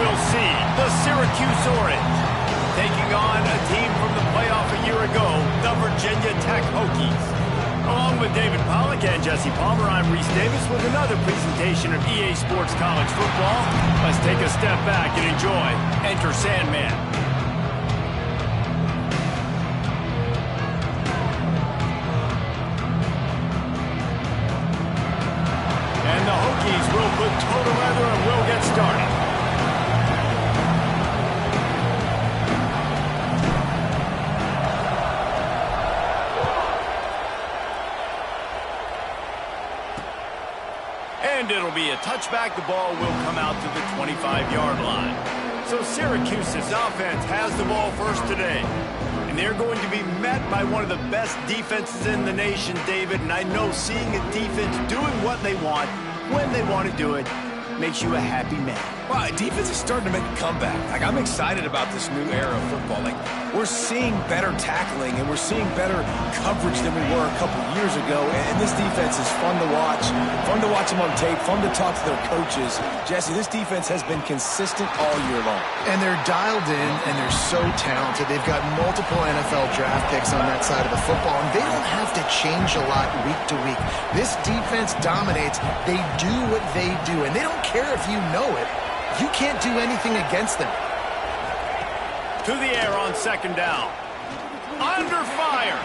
we'll see the Syracuse Orange taking on a team from the playoff a year ago, the Virginia Tech Hokies. Along with David Pollack and Jesse Palmer, I'm Reese Davis with another presentation of EA Sports College Football. Let's take a step back and enjoy Enter Sandman. And the Hokies will put toe to leather and will get started. And it'll be a touchback. The ball will come out to the 25-yard line. So Syracuse's offense has the ball first today. And they're going to be met by one of the best defenses in the nation, David. And I know seeing a defense doing what they want, when they want to do it, makes you a happy man. Wow, defense is starting to make a comeback. I'm excited about this new era of football. We're seeing better tackling, and we're seeing better coverage than we were a couple years ago. And this defense is fun to watch them on tape, fun to talk to their coaches. Jesse, this defense has been consistent all year long. And they're dialed in, and they're so talented. They've got multiple NFL draft picks on that side of the football, and they don't have to change a lot week to week. This defense dominates. They do what they do, and they don't care if you know it. You can't do anything against them. To the air on second down. Under fire.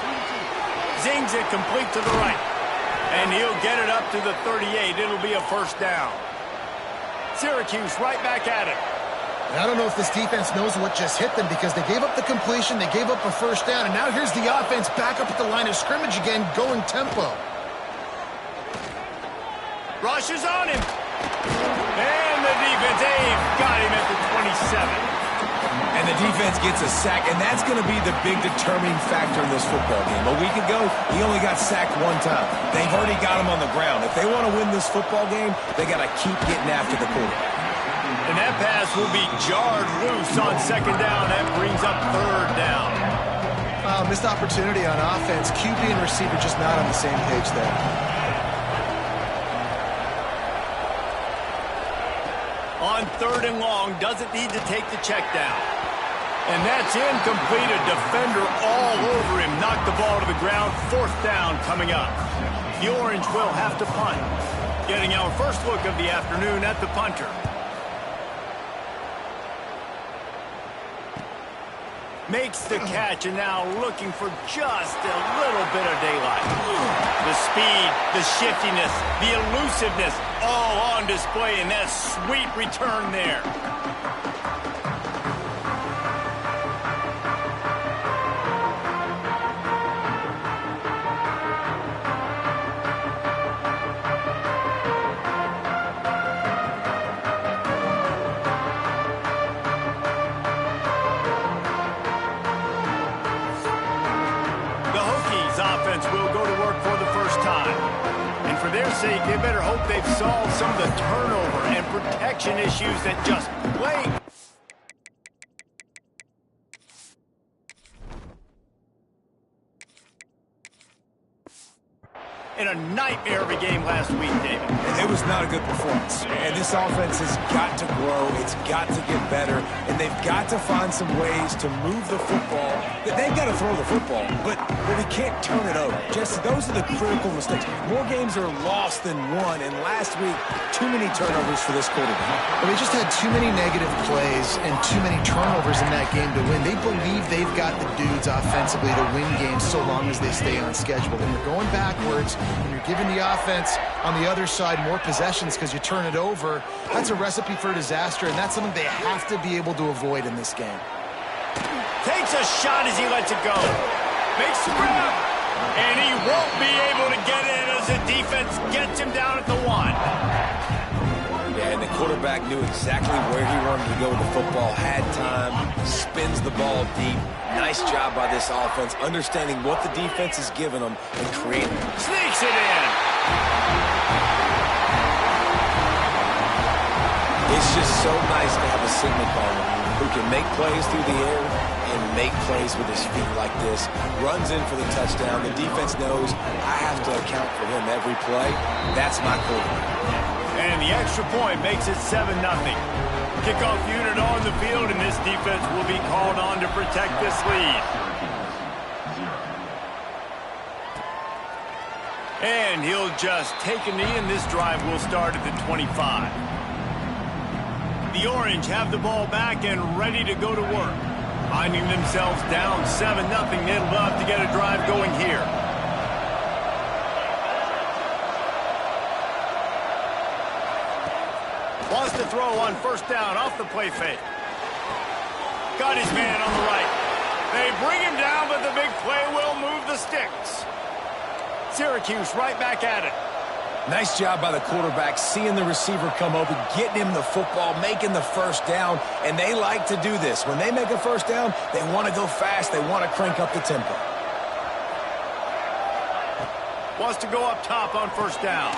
Zings it complete to the right. And he'll get it up to the 38. It'll be a first down. Syracuse right back at it. And I don't know if this defense knows what just hit them because they gave up the completion, they gave up a first down, and now here's the offense back up at the line of scrimmage again, going tempo. Rush is on him. And the defense, got him at the 27. And the defense gets a sack, and that's going to be the big determining factor in this football game. A week ago, he only got sacked one time. They've already got him on the ground. If they want to win this football game, they got to keep getting after the quarterback. And that pass will be jarred loose on second down. That brings up third down. Missed opportunity on offense. QB and receiver just not on the same page there. On third and long, doesn't need to take the check down. And that's incomplete. A defender all over him. Knocked the ball to the ground. Fourth down coming up. The Orange will have to punt. Getting our first look of the afternoon at the punter. Makes the catch, and now looking for just a little bit of daylight. The speed, the shiftiness, the elusiveness, all on display in that sweet return there. Offense will go to work for the first time. And for their sake, they better hope they've solved some of the turnover and protection issues that just plague. In a nightmare of a game last week, David. It was not a good performance. And this offense has got to grow. It's got to get better. And they've got to find some ways to move the football. They've got to throw the football, but we can't turn it over. Just those are the critical mistakes. More games are lost than won. And last week, too many turnovers for this quarterback. Well, they just had too many negative plays and too many turnovers in that game to win. They believe they've got the dudes offensively to win games so long as they stay on schedule. When you're going backwards, and you're giving the offense on the other side more possessions because you turn it over, that's a recipe for disaster, and that's something they have to be able to avoid in this game. Takes a shot as he lets it go. Makes the grab, and he won't be able to get it as the defense gets him down at the 1. Yeah, and the quarterback knew exactly where he wanted to go with the football, had time, spins the ball deep. Nice job by this offense, understanding what the defense is giving them and creating. Sneaks it in. It's just so nice to have a signal caller who can make plays through the air and make plays with his feet like this. Runs in for the touchdown. The defense knows I have to account for him every play. That's my quarterback. And the extra point makes it 7-0. Kickoff unit on the field, and this defense will be called on to protect this lead. And he'll just take a knee, and this drive will start at the 25. The Orange have the ball back and ready to go to work. Finding themselves down 7-0, they'd love to get a drive going here. Wants to throw on first down off the play fake. Got his man on the right. They bring him down, but the big play will move the sticks. Syracuse right back at it. Nice job by the quarterback, seeing the receiver come open, getting him the football, making the first down, and they like to do this. When they make a first down, they want to go fast. They want to crank up the tempo. Wants to go up top on first down.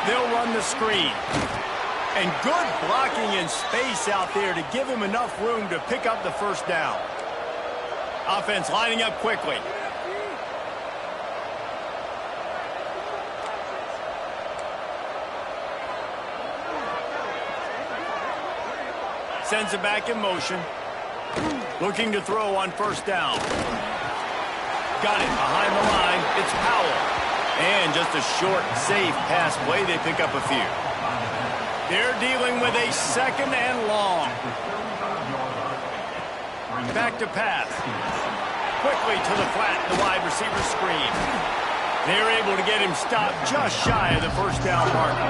They'll run the screen. And good blocking in space out there to give him enough room to pick up the first down. Offense lining up quickly. Sends it back in motion. Looking to throw on first down. Got it behind the line. It's Powell. And just a short, safe pass play. They pick up a few. They're dealing with a second and long. Back to pass. Quickly to the flat, the wide receiver screen. They're able to get him stopped just shy of the first down marker.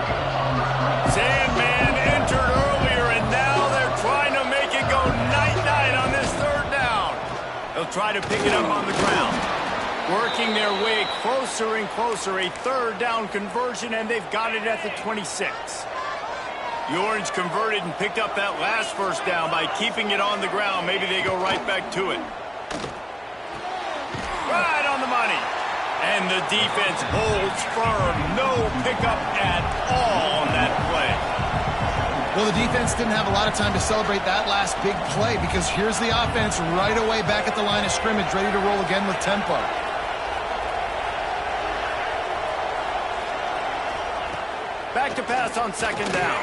Sandman entered earlier, and now they're trying to make it go night-night on this third down. They'll try to pick it up on the ground. Working their way closer and closer. A third down conversion, and they've got it at the 26. The Orange converted and picked up that last first down by keeping it on the ground. Maybe they go right back to it. Right on the money. And the defense holds firm. No pickup at all on that play. Well, the defense didn't have a lot of time to celebrate that last big play because here's the offense right away back at the line of scrimmage, ready to roll again with tempo. Back to pass on second down.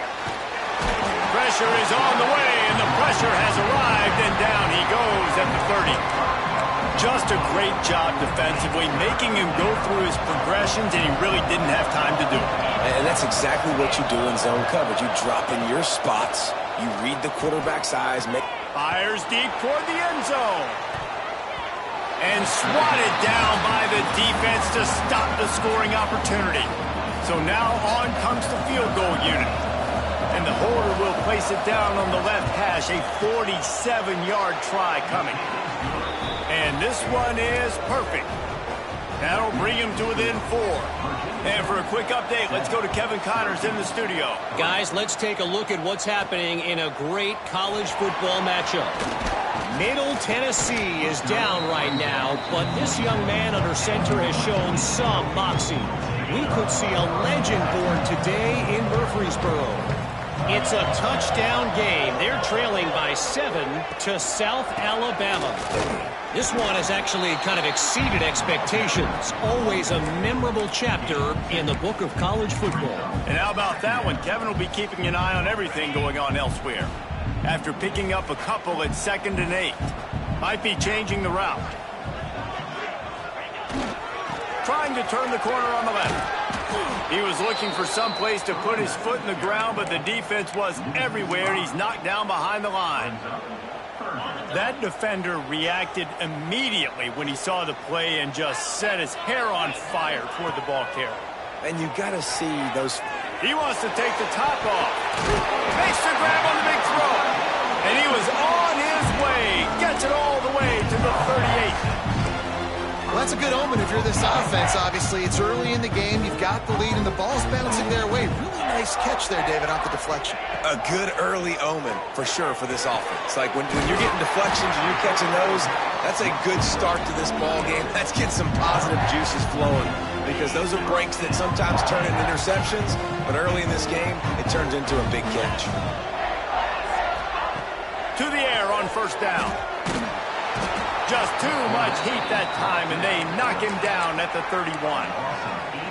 Pressure is on the way, and the pressure has arrived, and down he goes at the 30. Just a great job defensively, making him go through his progressions, and he really didn't have time to do it. And that's exactly what you do in zone coverage. You drop in your spots, you read the quarterback's eyes. Fires deep toward the end zone. And swatted down by the defense to stop the scoring opportunity. So now on comes the field goal unit. And the holder will place it down on the left hash. A 47-yard try coming. And this one is perfect. That'll bring him to within 4. And for a quick update, let's go to Kevin Connors in the studio. Guys, let's take a look at what's happening in a great college football matchup. Middle Tennessee is down right now, but this young man under center has shown some moxie. We could see a legend born today in Murfreesboro. It's a touchdown game. They're trailing by 7 to South Alabama. This one has actually kind of exceeded expectations. Always a memorable chapter in the book of college football. And how about that one? Kevin will be keeping an eye on everything going on elsewhere. After picking up a couple at 2nd and 8. Might be changing the route. Trying to turn the corner on the left. He was looking for some place to put his foot in the ground, but the defense was everywhere. He's knocked down behind the line. That defender reacted immediately when he saw the play and just set his hair on fire toward the ball carrier. And you got to see those. He wants to take the top off. Makes the grab on the big throw. And he was on his way. Gets it all the way to the 38. Well, that's a good omen if you're this offense, obviously. It's early in the game. You've got the lead, and the ball's bouncing their way. Really nice catch there, David, off the deflection. A good early omen, for sure, for this offense. Like, when you're getting deflections and you're catching those, that's a good start to this ball game. Let's get some positive juices flowing, because those are breaks that sometimes turn into interceptions, but early in this game, it turns into a big catch. To the air on first down. Just too much heat that time, and they knock him down at the 31.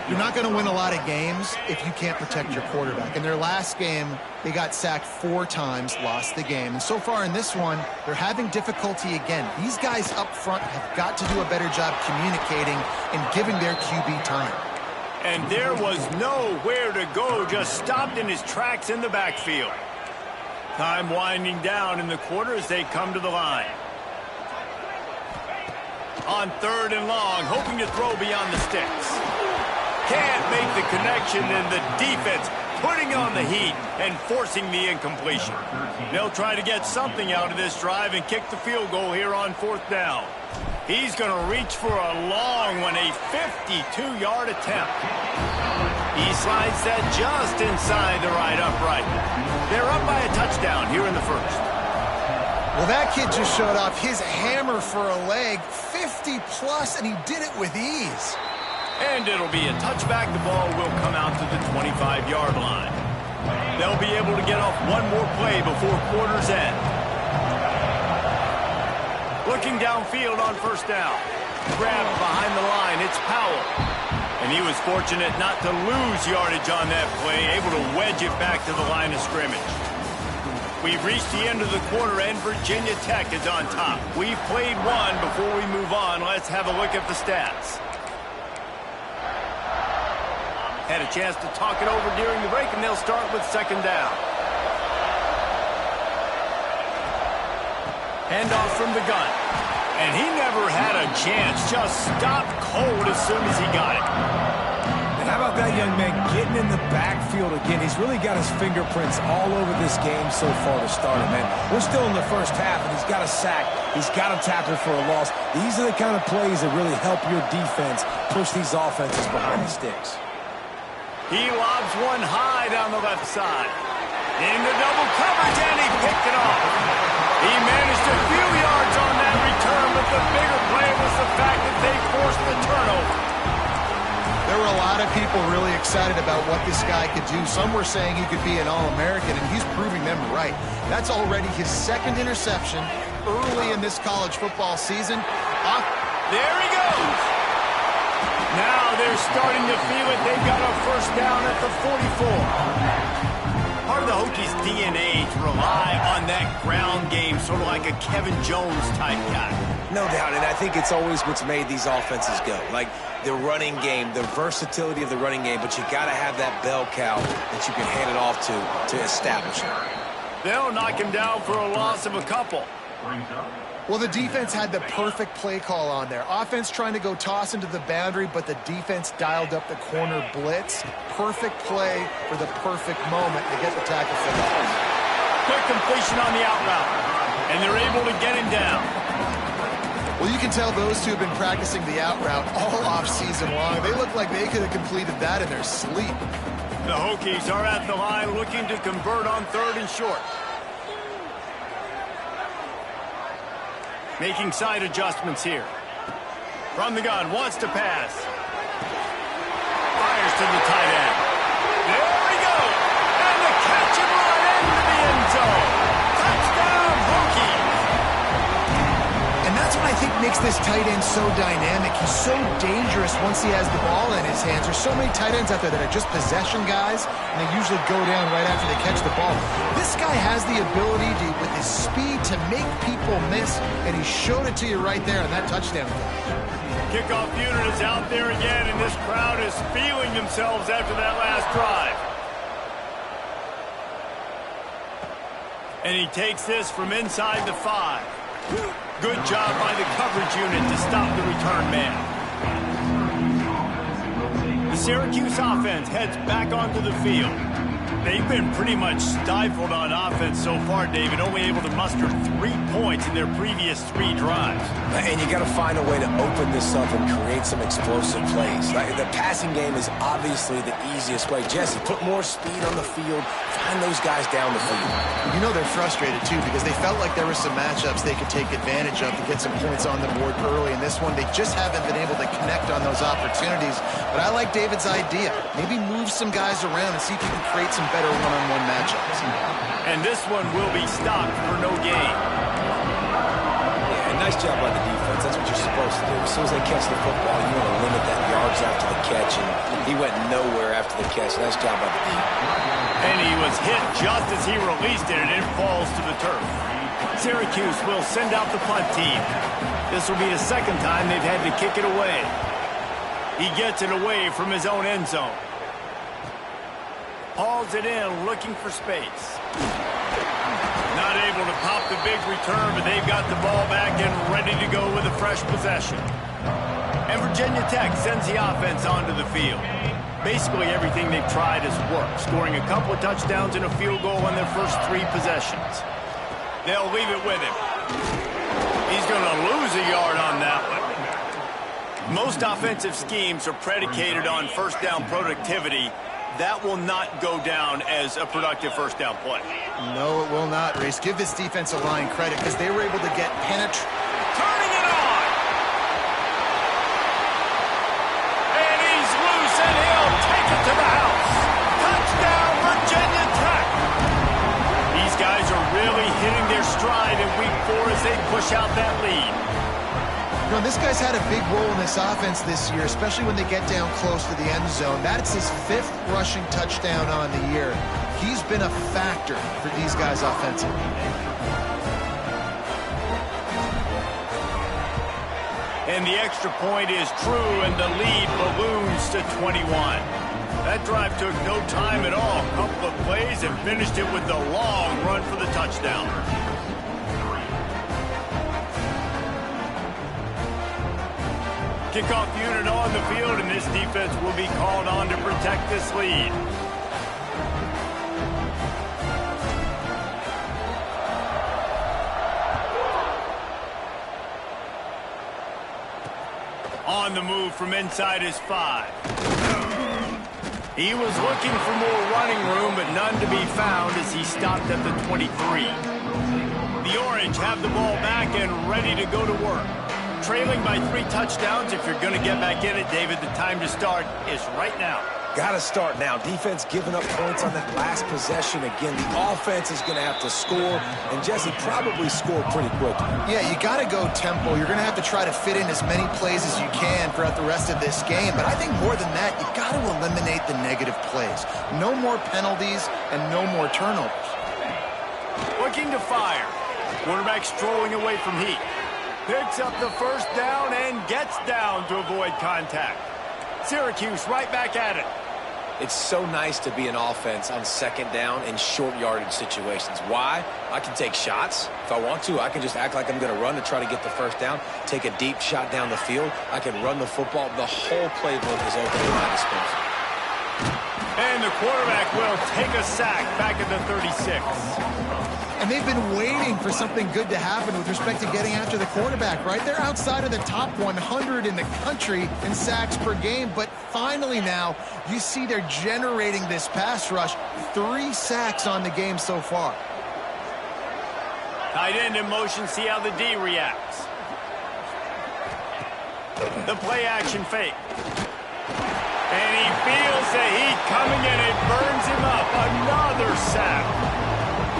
You're not going to win a lot of games if you can't protect your quarterback. In their last game, they got sacked 4 times, lost the game. And so far in this one, they're having difficulty again. These guys up front have got to do a better job communicating and giving their QB time. And there was nowhere to go, just stopped in his tracks in the backfield. Time winding down in the quarter as they come to the line. On 3rd and long, hoping to throw beyond the sticks. Can't make the connection, and the defense putting on the heat and forcing the incompletion. They'll try to get something out of this drive and kick the field goal here on 4th down. He's going to reach for a long one, a 52-yard attempt. He slides that just inside the right upright. They're up by a touchdown here in the first. Well, that kid just showed off his hammer for a leg, 50-plus, and he did it with ease. And it'll be a touchback. The ball will come out to the 25-yard line. They'll be able to get off one more play before quarter's end. Looking downfield on 1st down. Grabbed behind the line. It's Powell. And he was fortunate not to lose yardage on that play, able to wedge it back to the line of scrimmage. We've reached the end of the quarter, and Virginia Tech is on top. We've played one. Before we move on, let's have a look at the stats. Had a chance to talk it over during the break, and they'll start with 2nd down. Handoff from the gun. And he never had a chance. Just stopped cold as soon as he got it. And how about that young man getting in the backfield again? He's really got his fingerprints all over this game so far to start it, man. We're still in the first half, and he's got a sack. He's got a tackle for a loss. These are the kind of plays that really help your defense push these offenses behind the sticks. He lobs one high down the left side. Into double coverage, and he picked it off. He managed a few yards on that return, but the bigger play was the fact that they forced the turnover. There were a lot of people really excited about what this guy could do. Some were saying he could be an All-American, and he's proving them right. That's already his 2nd interception early in this college football season. There he goes. Now they're starting to feel it. They've got a 1st down at the 44. Part of the Hokies' DNA to rely on that ground game, sort of like a Kevin Jones type guy. No doubt, and I think it's always what's made these offenses go. Like the running game, the versatility of the running game, but you got to have that bell cow that you can hand it off to establish it. They'll knock him down for a loss of a couple. Well, the defense had the perfect play call on there. Offense trying to go toss into the boundary, but the defense dialed up the corner blitz. Perfect play for the perfect moment to get the tackle for loss. Quick completion on the out route, and they're able to get him down. Well, you can tell those two have been practicing the out route all off-season long. They look like they could have completed that in their sleep. The Hokies are at the line looking to convert on 3rd and short. Making side adjustments here. From the gun, wants to pass. Fires to the tight end. There we go! And the catch and run into the end zone. Touchdown, Hokies! And that's what I think makes this tight end so dynamic. He's so dangerous once he has the ball in his hands. There's so many tight ends out there that are just possession guys, and they usually go down right after they catch the ball. This guy has the ability to, with his speed, to make people miss, and he showed it to you right there on that touchdown. Kickoff unit is out there again, and this crowd is feeling themselves after that last drive. And he takes this from inside the 5. Good job by the coverage unit to stop the return man. The Syracuse offense heads back onto the field. They've been pretty much stifled on offense so far, David, only able to muster 3 points in their previous 3 drives. And you got to find a way to open this up and create some explosive plays. Like the passing game is obviously the easiest way. Jesse, put more speed on the field, find those guys down the field. You know they're frustrated, too, because they felt like there were some matchups they could take advantage of to get some points on the board early. In this one, they just haven't been able to connect on those opportunities. But I like David's idea. Maybe move some guys around and see if you can create some better one-on-one matchups. And this one will be stopped for no gain. Yeah, nice job by the defense. That's what you're supposed to do. As soon as they catch the football, you want to limit that yards after the catch, and he went nowhere after the catch. Nice job by the defense. And he was hit just as he released it, and it falls to the turf. Syracuse will send out the punt team. This will be the second time they've had to kick it away. He gets it away from his own end zone. Hauls it in, looking for space. Not able to pop the big return, but they've got the ball back and ready to go with a fresh possession. And Virginia Tech sends the offense onto the field. Basically everything they've tried has worked, scoring a couple of touchdowns and a field goal on their first 3 possessions. They'll leave it with him. He's going to lose a yard on that one. Most offensive schemes are predicated on first down productivity. That will not go down as a productive first down play. No, it will not, Reese. Give this defensive line credit because they were able to get turning it on! And he's loose, and he'll take it to the house. Touchdown, Virginia Tech! These guys are really hitting their stride in week 4 as they push out that lead. You know, this guy's had a big role in this offense this year, especially when they get down close to the end zone. That's his 5th rushing touchdown on the year. He's been a factor for these guys offensively. And the extra point is true, and the lead balloons to 21. That drive took no time at all. A couple of plays and finished it with the long run for the touchdown. Kickoff unit on the field, and this defense will be called on to protect this lead. On the move from inside his 5. He was looking for more running room, but none to be found as he stopped at the 23. The Orange have the ball back and ready to go to work. Trailing by 3 touchdowns. If you're going to get back in it, David, the time to start is right now. Got to start now. Defense giving up points on that last possession. Again, the offense is going to have to score, and Jesse probably score pretty quickly. Yeah, you got to go tempo. You're going to have to try to fit in as many plays as you can throughout the rest of this game. But I think more than that, you got to eliminate the negative plays. No more penalties and no more turnovers. Looking to fire. Quarterback strolling away from heat. Picks up the first down and gets down to avoid contact. Syracuse right back at it. It's so nice to be an offense on second down in short yardage situations. Why? I can take shots. If I want to, I can just act like I'm going to run to try to get the first down, take a deep shot down the field. I can run the football. The whole playbook is open at my disposal. And the quarterback will take a sack back at the 36. And they've been waiting for something good to happen with respect to getting after the quarterback, right? They're outside of the top 100 in the country in sacks per game, but finally now you see they're generating this pass rush. 3 sacks on the game so far. Tight end in motion, see how the D reacts. The play action fake. And he feels the heat coming and it burns him up. Another sack.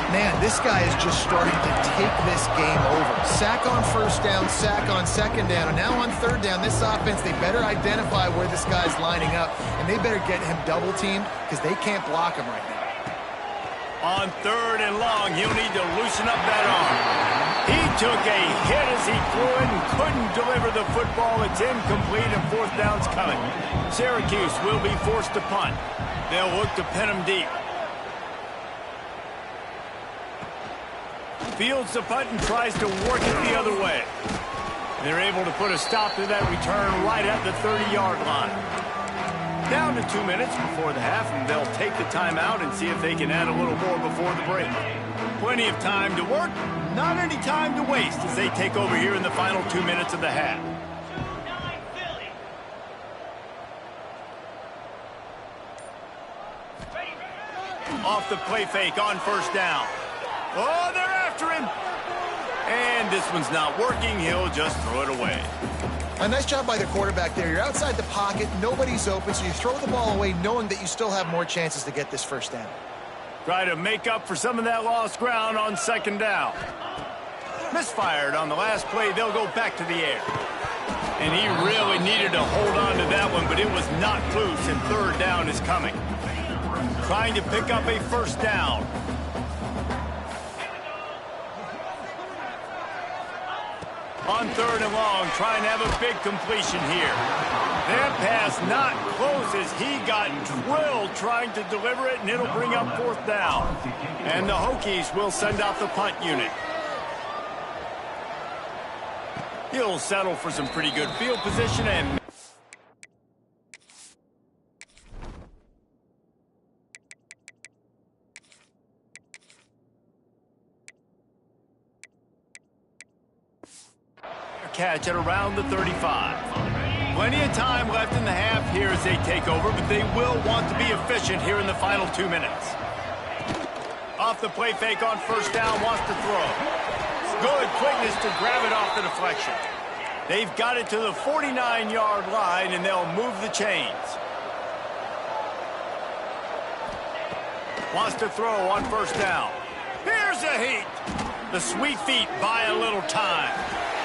Man, this guy is just starting to take this game over. Sack on first down, sack on second down, and now on third down, this offense, they better identify where this guy's lining up, and they better get him double-teamed because they can't block him right now. On 3rd and long, he'll need to loosen up that arm. He took a hit as he threw it and couldn't deliver the football. It's incomplete and 4th down's coming. Syracuse will be forced to punt. They'll look to pin him deep. Fields the punt and tries to work it the other way. They're able to put a stop to that return right at the 30-yard line. Down to 2 minutes before the half, and they'll take the timeout and see if they can add a little more before the break. Plenty of time to work, not any time to waste as they take over here in the final 2 minutes of the half. Off the play fake on first down. Oh, they're after him. And this one's not working. He'll just throw it away. A nice job by the quarterback there. You're outside the pocket. Nobody's open, so you throw the ball away knowing that you still have more chances to get this first down. Try to make up for some of that lost ground on second down. Misfired on the last play. They'll go back to the air. And he really needed to hold on to that one, but it was not loose, and third down is coming. Trying to pick up a first down. On third and long, trying to have a big completion here. That pass not close as he got drilled trying to deliver it, and it'll bring up fourth down. And the Hokies will send out the punt unit. He'll settle for some pretty good field position and catch at around the 35. Plenty of time left in the half here as they take over, but they will want to be efficient here in the final 2 minutes. Off the play fake on first down, wants to throw. Good quickness to grab it off the deflection. They've got it to the 49-yard line, and they'll move the chains. Wants to throw on first down. Here's a heat. The sweet feet buy a little time.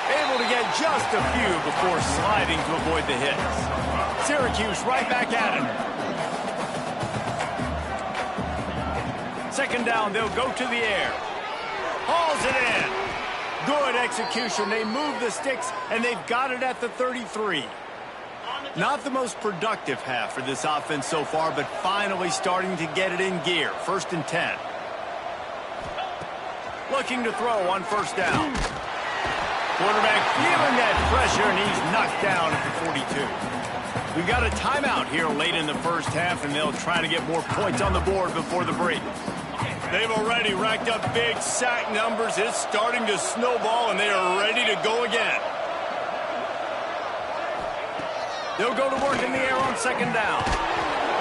Able to get just a few before sliding to avoid the hits. Syracuse right back at it. Second down, they'll go to the air. Hauls it in. Good execution. They move the sticks, and they've got it at the 33. Not the most productive half for this offense so far, but finally starting to get it in gear. First and 10. Looking to throw on first down. Quarterback feeling that pressure, and he's knocked down at the 42. We've got a timeout here late in the first half, and they'll try to get more points on the board before the break. They've already racked up big sack numbers. It's starting to snowball, and they are ready to go again. They'll go to work in the air on second down.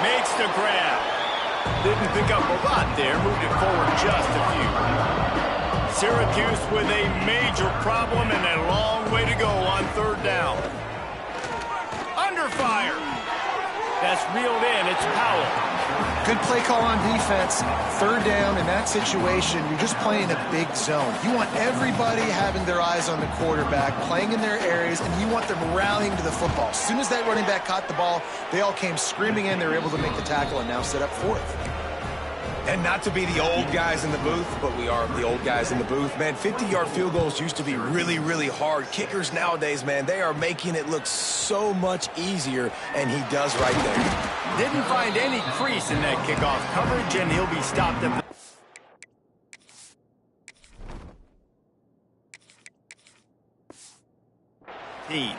Makes the grab. Didn't pick up a lot there. Moved it forward just a few. Syracuse with a major problem and a long way to go on third down. Under fire. That's reeled in. It's Powell. Good play call on defense. Third down in that situation, you're just playing a big zone. You want everybody having their eyes on the quarterback, playing in their areas, and you want them rallying to the football. As soon as that running back caught the ball, they all came screaming in. They were able to make the tackle and now set up fourth. And not to be the old guys in the booth, but we are the old guys in the booth. Man, 50-yard field goals used to be really, really hard. Kickers nowadays, man, they are making it look so much easier, and he does right there. Didn't find any crease in that kickoff coverage, and he'll be stopped at the...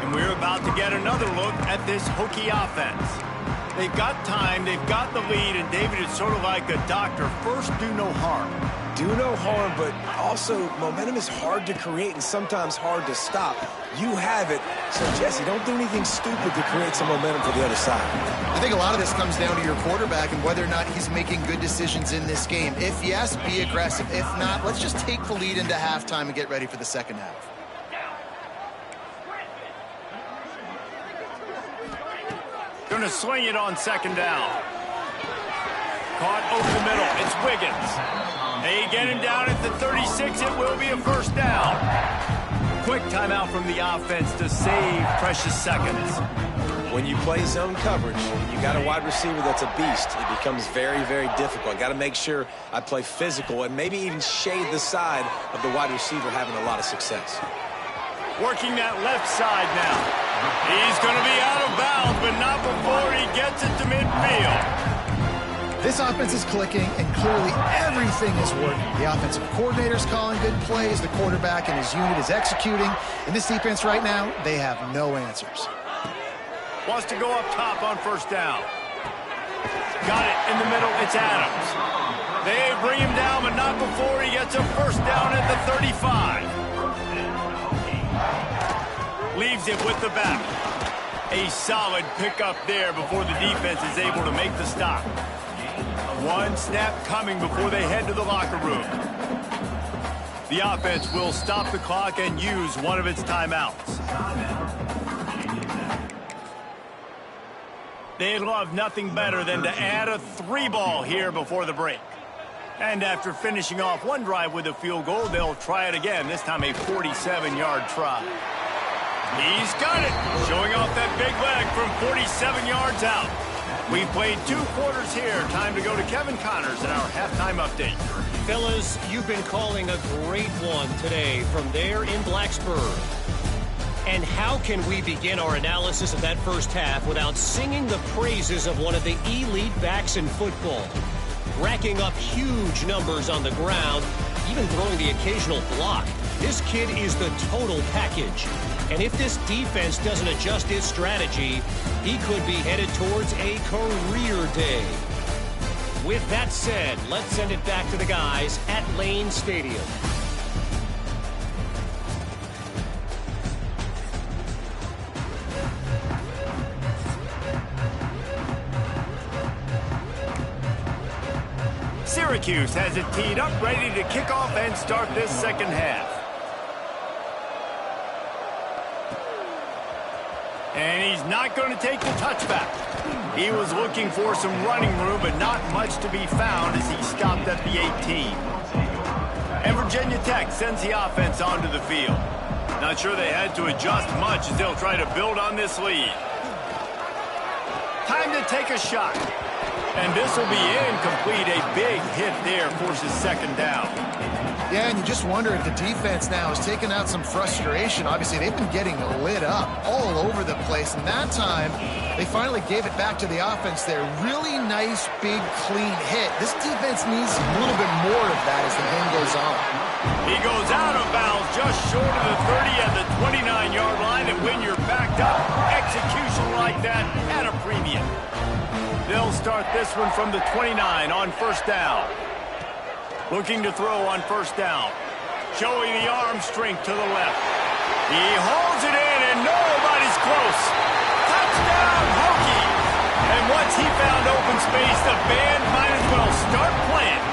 And we're about to get another look at this Hokie offense. They've got time, they've got the lead, and David is sort of like a doctor. First, do no harm. Do no harm, but also momentum is hard to create and sometimes hard to stop. You have it, so Jesse, don't do anything stupid to create some momentum for the other side. I think a lot of this comes down to your quarterback and whether or not he's making good decisions in this game. If yes, be aggressive. If not, let's just take the lead into halftime and get ready for the second half. Going to swing it on second down. Caught over the middle. It's Wiggins. They get him down at the 36. It will be a first down. Quick timeout from the offense to save precious seconds. When you play zone coverage and you got a wide receiver that's a beast, it becomes very, very difficult. Got to make sure I play physical and maybe even shade the side of the wide receiver having a lot of success. Working that left side now. He's going to be out of bounds, but not before he gets it to midfield. This offense is clicking, and clearly everything is working. The offensive coordinator's calling good plays. The quarterback and his unit is executing. And this defense right now, they have no answers. Wants to go up top on first down. Got it in the middle. It's Adams. They bring him down, but not before he gets a first down at the 35. Leaves it with the back. A solid pickup there before the defense is able to make the stop. One snap coming before they head to the locker room. The offense will stop the clock and use one of its timeouts. They'd love nothing better than to add a 3 ball here before the break. And after finishing off one drive with a field goal, they'll try it again, this time a 47-yard try. He's got it, showing off that big leg from 47 yards out. We've played 2 quarters here. Time to go to Kevin Connors in our halftime update. Fellas, you've been calling a great one today from there in Blacksburg. And how can we begin our analysis of that first half without singing the praises of one of the elite backs in football? Racking up huge numbers on the ground, even throwing the occasional block. This kid is the total package. And if this defense doesn't adjust its strategy, he could be headed towards a career day. With that said, let's send it back to the guys at Lane Stadium. Syracuse has it teed up, ready to kick off and start this second half. And he's not going to take the touchback. He was looking for some running room, but not much to be found as he stopped at the 18. And Virginia Tech sends the offense onto the field. Not sure they had to adjust much as they'll try to build on this lead. Time to take a shot. And this will be incomplete. A big hit there forces second down. Yeah, and you just wonder if the defense now has taken out some frustration. Obviously, they've been getting lit up all over the place. And that time, they finally gave it back to the offense there. Really nice, big, clean hit. This defense needs a little bit more of that as the game goes on. He goes out of bounds just short of the 30 at the 29-yard line. And when you're backed up, execution like that at a premium. They'll start this one from the 29 on first down. Looking to throw on first down. Showing the arm strength to the left. He hauls it in and nobody's close. Touchdown, Hokies! And once he found open space, the band might as well start playing.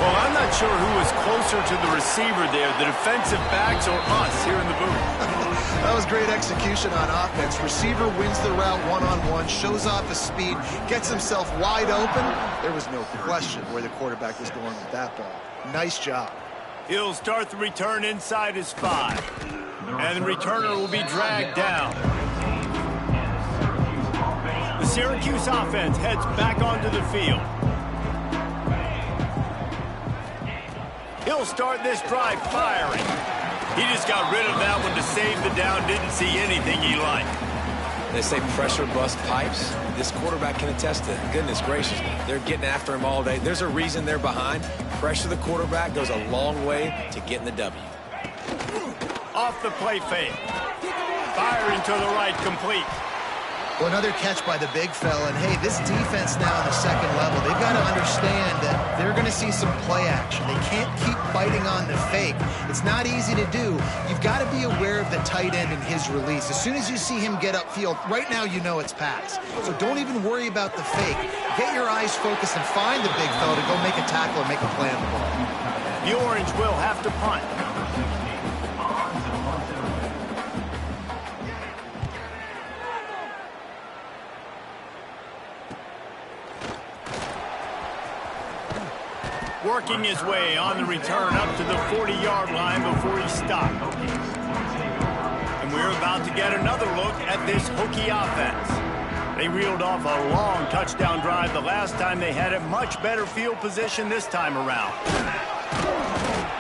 Well, I'm not sure who was closer to the receiver there, the defensive backs or us here in the booth. That was great execution on offense. Receiver wins the route one-on-one, shows off his speed, gets himself wide open. There was no question where the quarterback was going with that ball. Nice job. He'll start the return inside his 5. And the returner will be dragged down. The Syracuse offense heads back onto the field. He'll start this drive firing. He just got rid of that one to save the down. Didn't see anything he liked. They say pressure bust pipes. This quarterback can attest to it. Goodness gracious, they're getting after him all day. There's a reason they're behind. Pressure the quarterback goes a long way to getting the W. Off the play fake. Firing to the right, complete. Well, another catch by the big fella. And, hey, this defense now on the second level, they've got to understand that they're going to see some play action. They can't keep biting on the fake. It's not easy to do. You've got to be aware of the tight end and his release. As soon as you see him get upfield, right now you know it's pass. So don't even worry about the fake. Get your eyes focused and find the big fella to go make a tackle or make a play on the ball. The Orange will have to punt. Working his way on the return up to the 40-yard line before he stopped. And we're about to get another look at this Hokie offense. They reeled off a long touchdown drive the last time. They had a much better field position this time around.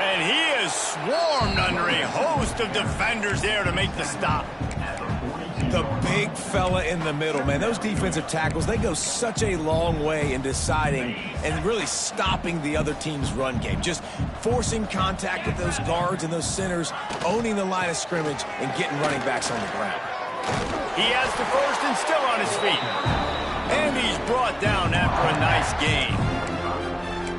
And he is swarmed under a host of defenders there to make the stop. The big fella in the middle, man. Those defensive tackles, they go such a long way in deciding and really stopping the other team's run game. Just forcing contact with those guards and those centers, owning the line of scrimmage, and getting running backs on the ground. He has the first and still on his feet. And he's brought down after a nice gain.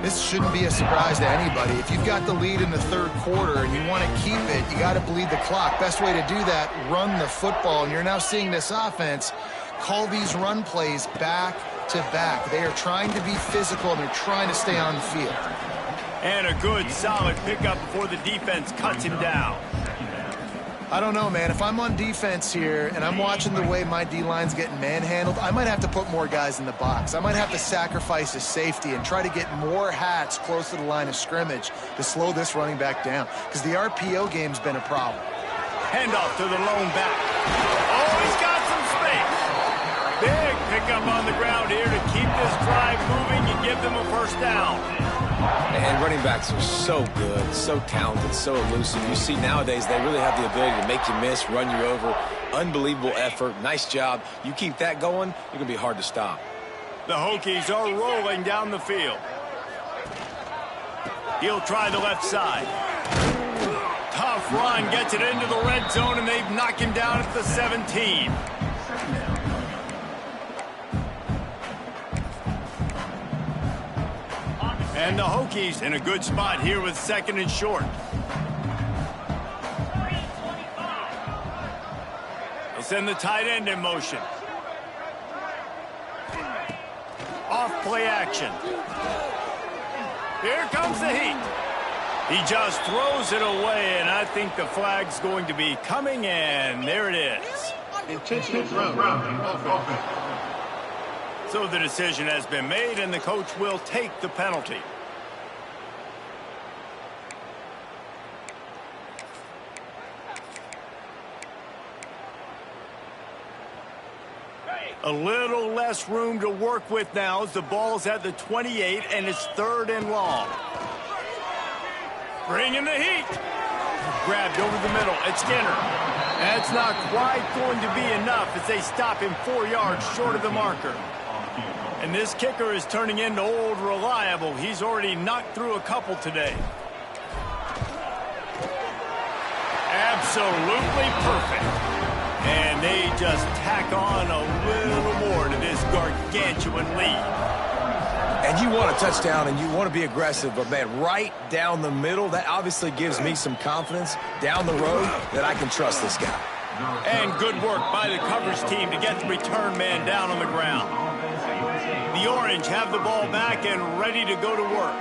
This shouldn't be a surprise to anybody. If you've got the lead in the third quarter and you want to keep it, you got to bleed the clock. Best way to do that, run the football. And you're now seeing this offense call these run plays back to back. They are trying to be physical and they're trying to stay on the field. And a good, solid pickup before the defense cuts him down. I don't know, man. If I'm on defense here and I'm watching the way my D-line's getting manhandled, I might have to put more guys in the box. I might have to sacrifice his safety and try to get more hats close to the line of scrimmage to slow this running back down, because the RPO game's been a problem. Handoff to the lone back. Oh, he's got some space. Big pickup on the ground here to keep this drive moving and give them a first down. And running backs are so good, so talented, so elusive. You see nowadays they really have the ability to make you miss, run you over. Unbelievable effort. Nice job. You keep that going, you're going to be hard to stop. The Hokies are rolling down the field. He'll try the left side. Tough run, gets it into the red zone, and they've knocked him down at the 17. And the Hokies in a good spot here with 2nd and short. They'll send the tight end in motion. Off play action. Here comes the heat. He just throws it away, and I think the flag's going to be coming in. There it is. Intentional grounding. So the decision has been made, and the coach will take the penalty. A little less room to work with now as the ball's at the 28, and it's 3rd and long. Bringing the heat. Grabbed over the middle. It's Skinner. That's not quite going to be enough as they stop him 4 yards short of the marker. And this kicker is turning into old reliable. He's already knocked through a couple today. Absolutely perfect. And they just tack on a little more to this gargantuan lead. And you want a touchdown and you want to be aggressive, but, man, right down the middle, that obviously gives me some confidence down the road that I can trust this guy. And good work by the coverage team to get the return man down on the ground. The Orange have the ball back and ready to go to work.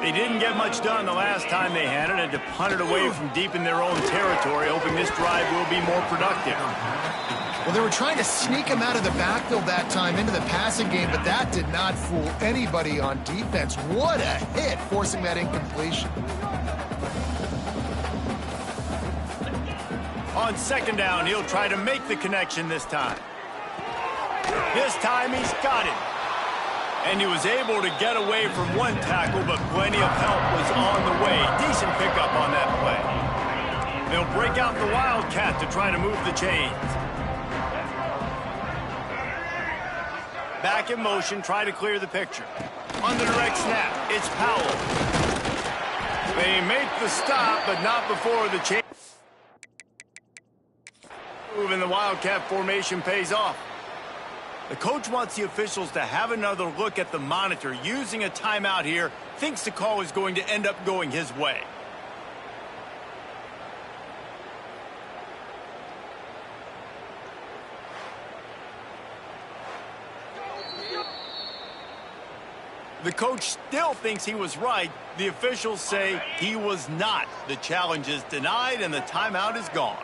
They didn't get much done the last time they had it, and to punt it away from deep in their own territory, hoping this drive will be more productive. Well, they were trying to sneak him out of the backfield that time into the passing game, but that did not fool anybody on defense. What a hit, forcing that incompletion. On 2nd down, he'll try to make the connection this time. This time he's got it. And he was able to get away from one tackle, but plenty of help was on the way. Decent pickup on that play. They'll break out the Wildcat to try to move the chains. Back in motion, try to clear the picture. On the direct snap, it's Powell. They make the stop, but not before the chain. Move in the Wildcat formation pays off. The coach wants the officials to have another look at the monitor. Using a timeout here, thinks the call is going to end up going his way. The coach still thinks he was right. The officials say he was not. The challenge is denied, and the timeout is gone.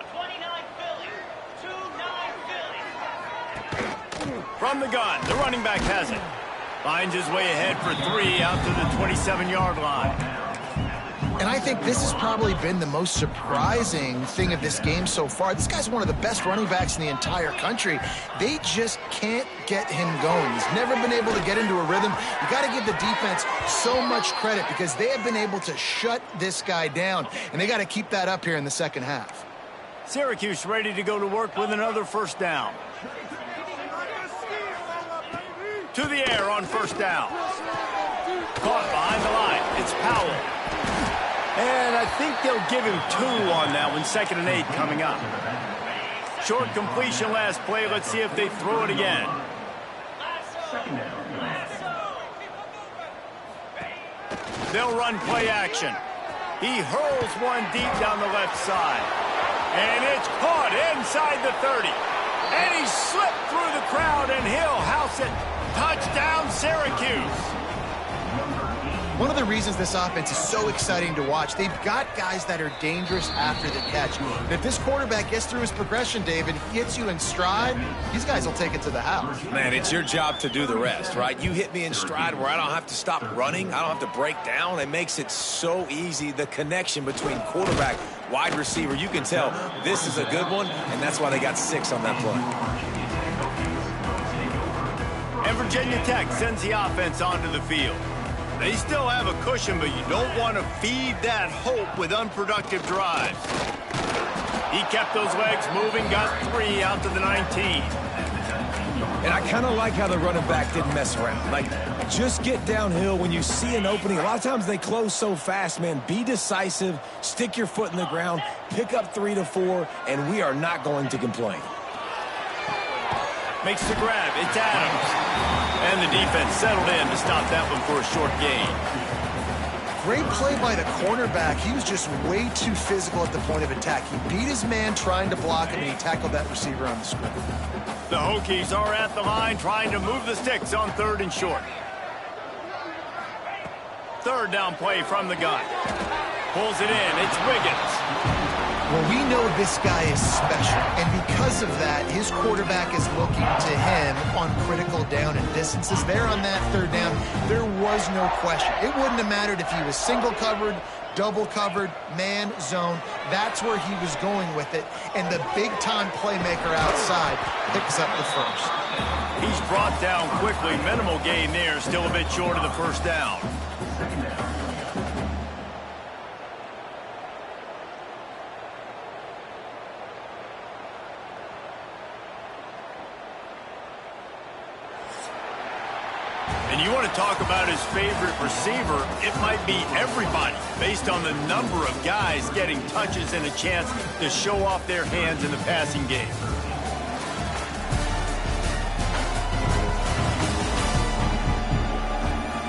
From the gun, the running back has it. Finds his way ahead for 3 out to the 27-yard line. And I think this has probably been the most surprising thing of this game so far. This guy's one of the best running backs in the entire country. They just can't get him going. He's never been able to get into a rhythm. You got to give the defense so much credit because they have been able to shut this guy down, and they got to keep that up here in the second half. Syracuse ready to go to work with another first down. To the air on first down. Caught behind the line. It's Powell. And I think they'll give him 2 on that one. 2nd and 8 coming up. Short completion last play. Let's see if they throw it again. They'll run play action. He hurls one deep down the left side. And it's caught inside the 30. And he slipped through the crowd, and he'll house it. Touchdown, Syracuse. One of the reasons this offense is so exciting to watch, they've got guys that are dangerous after the catch. And if this quarterback gets through his progression, David, gets you in stride, these guys will take it to the house. Man, it's your job to do the rest, right? You hit me in stride where I don't have to stop running. I don't have to break down. It makes it so easy, the connection between quarterback, wide receiver. You can tell this is a good one, and that's why they got 6 on that play. And Virginia Tech sends the offense onto the field. They still have a cushion, but you don't want to feed that hope with unproductive drives. He kept those legs moving, got 3 out to the 19. And I kind of like how the running back didn't mess around. Like, just get downhill when you see an opening. A lot of times they close so fast, man. Be decisive, stick your foot in the ground, pick up 3 to 4, and we are not going to complain. Makes the grab. It's Adams. And the defense settled in to stop that one for a short gain. Great play by the cornerback. He was just way too physical at the point of attack. He beat his man trying to block him, and he tackled that receiver on the screen. The Hokies are at the line trying to move the sticks on 3rd and short. 3rd down play from the gun. Pulls it in. It's Wiggins. Well, we know this guy is special, and because of that, his quarterback is looking to him on critical down and distances. There on that 3rd down, there was no question. It wouldn't have mattered if he was single covered, double covered, man, zone. That's where he was going with it, and the big-time playmaker outside picks up the first. He's brought down quickly. Minimal gain there, still a bit short of the 1st down. And you want to talk about his favorite receiver, it might be everybody, based on the number of guys getting touches and a chance to show off their hands in the passing game.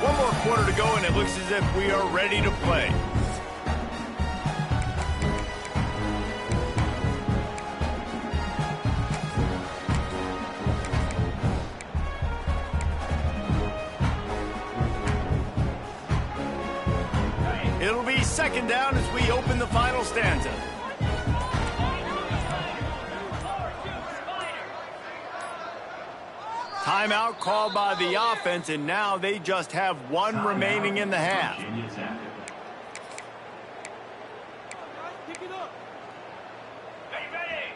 One more quarter to go, and it looks as if we are ready to play. It'll be 2nd down as we open the final stanza. Timeout called by the offense, and now they just have 1 remaining in the half.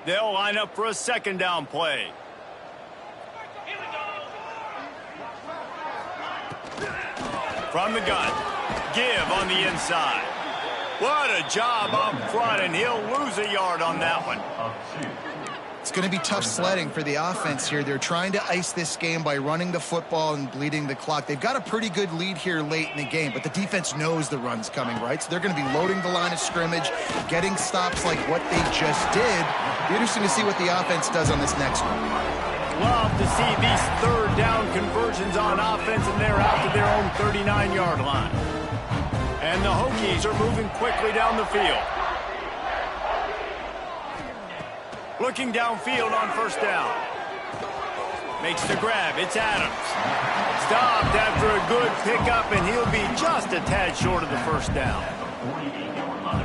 They'll line up for a 2nd down play. From the gun. Give on the inside. What a job up front, and he'll lose a yard on that one. It's going to be tough sledding for the offense here. They're trying to ice this game by running the football and bleeding the clock. They've got a pretty good lead here late in the game, but the defense knows the run's coming, right? So they're going to be loading the line of scrimmage, getting stops like what they just did. Be interesting to see what the offense does on this next one. Love to see these 3rd down conversions on offense, and they're out to their own 39-yard line. And the Hokies are moving quickly down the field. Looking downfield on 1st down. Makes the grab. It's Adams. Stopped after a good pickup, and he'll be just a tad short of the 1st down.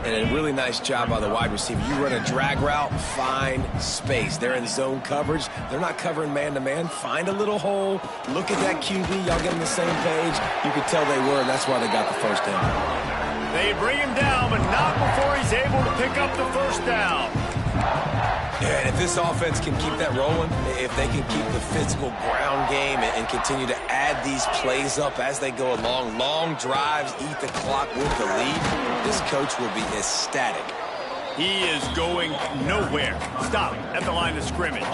And a really nice job by the wide receiver. You run a drag route, find space. They're in zone coverage. They're not covering man-to-man. Find a little hole. Look at that QB. Y'all get on the same page. You could tell they were, and that's why they got the 1st down. They bring him down, but not before he's able to pick up the 1st down. Yeah, and if this offense can keep that rolling, if they can keep the physical ground game and continue to add these plays up as they go along, long drives, eat the clock with the lead, this coach will be ecstatic. He is going nowhere. Stop at the line of scrimmage.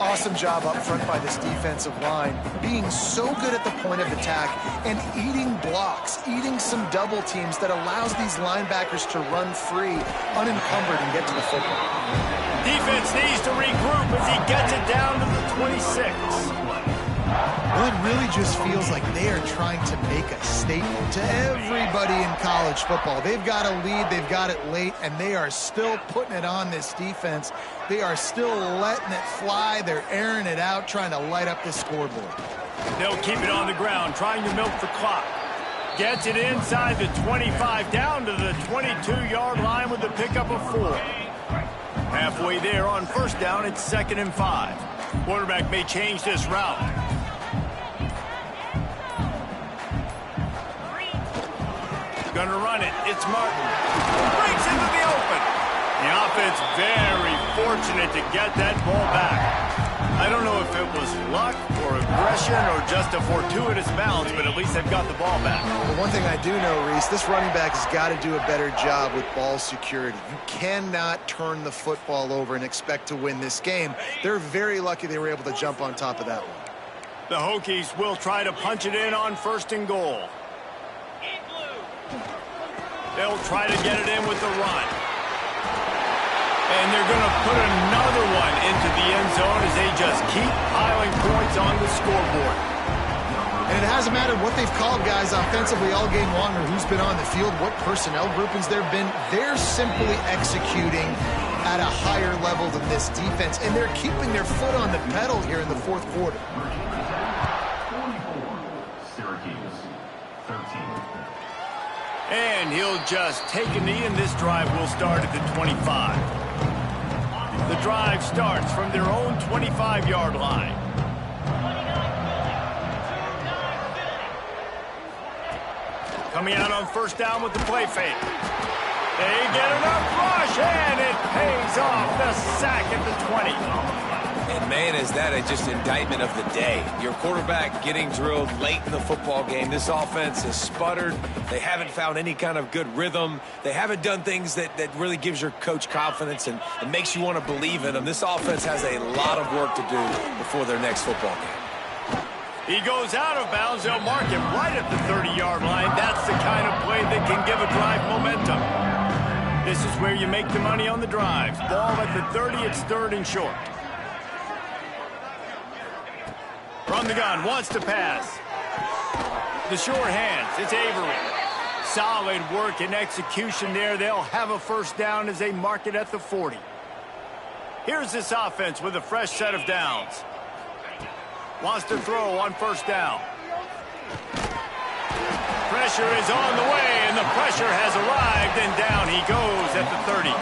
Awesome job up front by this defensive line, being so good at the point of attack and eating blocks, eating some double teams that allows these linebackers to run free, unencumbered, and get to the football. Defense needs to regroup as he gets it down to the 26. Well, it really just feels like they are trying to make a statement to everybody in college football. They've got a lead, they've got it late, and they are still putting it on this defense. They are still letting it fly. They're airing it out, trying to light up this scoreboard. They'll keep it on the ground, trying to milk the clock. Gets it inside the 25, down to the 22-yard line with the pickup of 4. Halfway there on first down, it's 2nd and 5. Quarterback may change this route. Gonna run it. It's Martin. Breaks into the open. The offense very fortunate to get that ball back. I don't know if it was luck or aggression or just a fortuitous bounce, but at least they've got the ball back. Well, one thing I do know, Reese, this running back has got to do a better job with ball security. You cannot turn the football over and expect to win this game. They're very lucky they were able to jump on top of that one. The Hokies will try to punch it in on 1st and goal. They'll try to get it in with the run. And they're going to put another one into the end zone as they just keep piling points on the scoreboard. And it hasn't mattered what they've called guys offensively all game long or who's been on the field, what personnel groupings there have been. They're simply executing at a higher level than this defense, and they're keeping their foot on the pedal here in the 4th quarter. 44, Syracuse, 13. And he'll just take a knee, and this drive will start at the 25. The drive starts from their own 25-yard line. Coming out on first down with the play fake. They get enough rush, and it pays off. The sack at the 20. And, man, is that just indictment of the day. Your quarterback getting drilled late in the football game. This offense has sputtered. They haven't found any kind of good rhythm. They haven't done things that really gives your coach confidence and makes you want to believe in them. This offense has a lot of work to do before their next football game. He goes out of bounds. They'll mark him right at the 30-yard line. That's the kind of play that can give a drive momentum. This is where you make the money on the drives. Ball at the 30. It's 3rd and short. From the gun, wants to pass. The short hands, it's Avery. Solid work and execution there. They'll have a first down as they mark it at the 40. Here's this offense with a fresh set of downs. Wants to throw on first down. Pressure is on the way, and the pressure has arrived, and down he goes at the 30.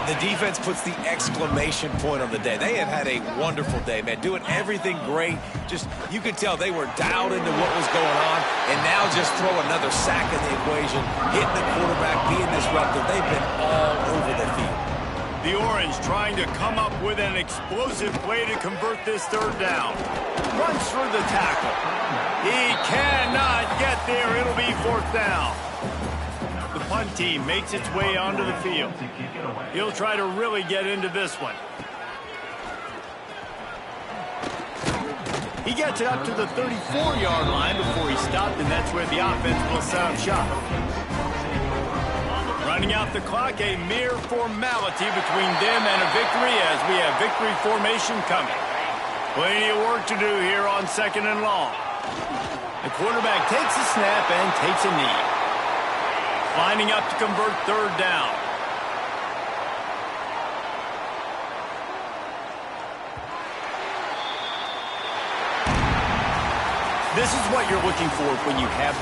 The defense puts the exclamation point on the day. They have had a wonderful day, man, doing everything great. Just, you could tell they were dialed into what was going on, and now just throw another sack in the equation, hitting the quarterback, being disruptive. They've been all over the field. The Orange trying to come up with an explosive play to convert this 3rd down. Runs through the tackle. He cannot get there. It'll be 4th down. The punt team makes its way onto the field. He'll try to really get into this one. He gets it up to the 34-yard line before he stopped, and that's where the offense will set up shop. Running out the clock, a mere formality between them and a victory as we have victory formation coming. Plenty of work to do here on 2nd and long. The quarterback takes a snap and takes a knee. Lining up to convert 3rd down. This is what you're looking for when you have